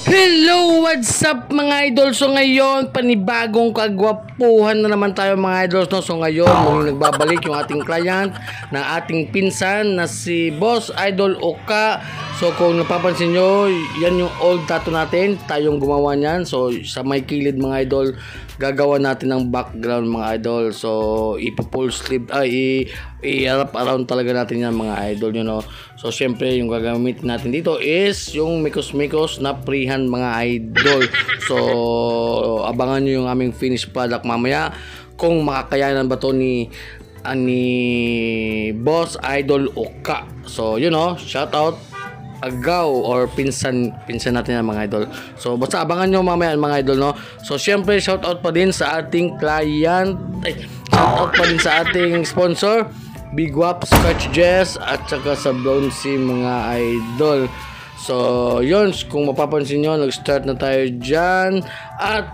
Hello! What's up mga idol? So ngayon, panibagong kagwapuhan na naman tayo mga idols, no? So ngayon, muling nagbabalik yung ating client na ating pinsan na si Boss Idol Oka. So kung napapansin nyo, yan yung old tattoo natin. Tayong gumawa niyan. So sa may kilid mga idol, gagawa natin ng background mga idol. So ipo-full sleeve, i-wrap around talaga natin yan mga idol, you know. So syempre yung gagamit natin dito is yung mikos-mikos na freehand mga idol. So abangan nyo yung aming finished product mamaya kung makakayanan ba to ni Boss Idol Oka. So you know, shout out agaw or pinsan natin yan mga idol. So basta abangan nyo mamaya mga idol, no. So syempre shout out pa din sa ating client, shout out pa din sa ating sponsor Big Wap Scratch Jazz at saka sa Bronzy mga idol. So yun, kung mapapansin nyo, nag-start na tayo dyan at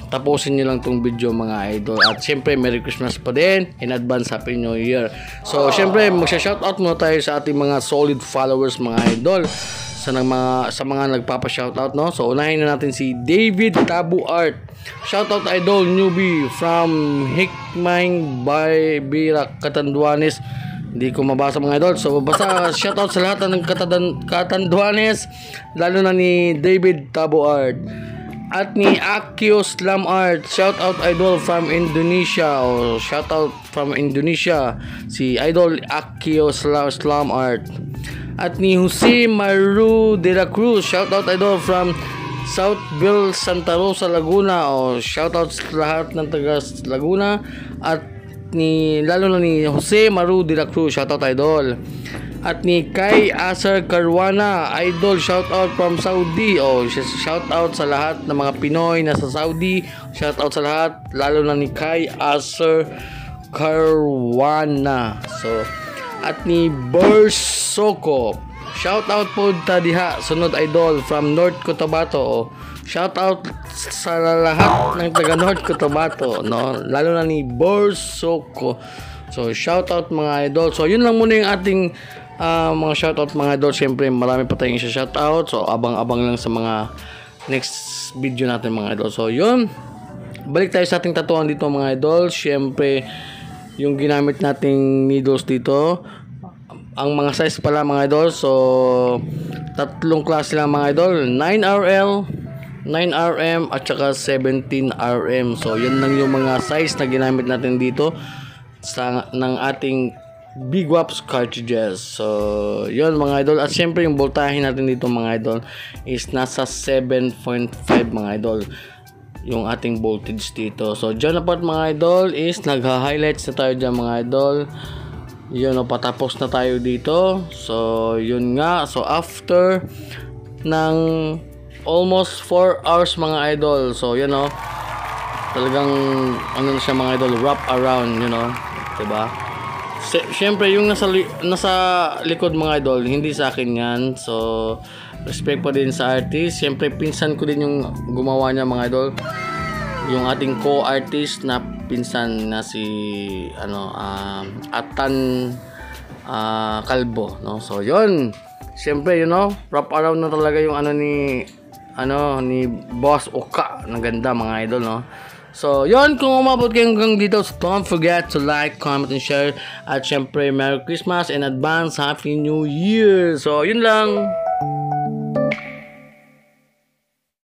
tapusin nyo lang tong video mga idol. At syempre Merry Christmas pa din, in advance Happy New Year. So syempre magsha-shoutout muna tayo sa ating mga solid followers mga idol, sa mga nagpapa-shoutout, no. So unahin na natin si David Tabu Art. Shoutout idol newbie from Hikmang by Birak Catanduanes. Hindi ko mabasa mga idol. So basta shoutout sa lahat ng Catanduanes, lalo na ni David Tabu Art at ni Akio Slam Art. Shoutout idol from Indonesia, o shoutout from Indonesia si idol Akio Slam Art. At ni Jose Maru de la Cruz, shoutout idol from Southville, Santa Rosa, Laguna, o shoutout sa lahat ng taga Laguna. At lalo na ni Jose Maru de la Cruz, shoutout idol. At ni Kai Asar Karwana, idol, shoutout from Saudi, o shoutout sa lahat ng mga Pinoy na sa Saudi, shoutout sa lahat, lalo na ni Kai Asar Karwana. So at ni Borsoko, shoutout po ta diha sunod idol from North Cotabato, o shoutout sa lahat ng taga North Cotabato, no, lalo na ni Borsoko. So shoutout mga idol. So yun lang muna yung ating mga shoutout mga idol. Siyempre marami pa tayong shoutout, so abang-abang lang sa mga next video natin mga idol. So yun, balik tayo sa ating tatuan dito mga idol. Siyempre yung ginamit nating needles dito, ang mga size pala mga idol, so tatlong klase lang mga idol, 9RL, 9RM at saka 17RM. So yun lang yung mga size na ginamit natin dito ng ating Big Waps cartridges. So yun mga idol. At syempre yung voltahe natin dito mga idol is nasa 7.5 mga idol yung ating voltage dito. So dyan na part mga idol is nagha-highlights na tayo dyan mga idol. Yun, o, patapos na tayo dito. So yun nga. So after ng almost 4 hours mga idol, so yun, o, talagang ano na siya mga idol, wrap around, you know, diba? Siyempre yung nasa likod mga idol, hindi sa akin yan. So respect pa din sa artist. Siyempre pinsan ko din yung gumawa niya mga idol, yung ating co-artist na pinsan na si Atan Calvo, no. So yun, siyempre you know, wrap around na talaga yung ni Boss Oka. Naganda mga idol, no. So yun, kung umabot kayo hanggang dito, so don't forget to like, comment, and share. At syempre Merry Christmas in advance, Happy New Year. So yun lang.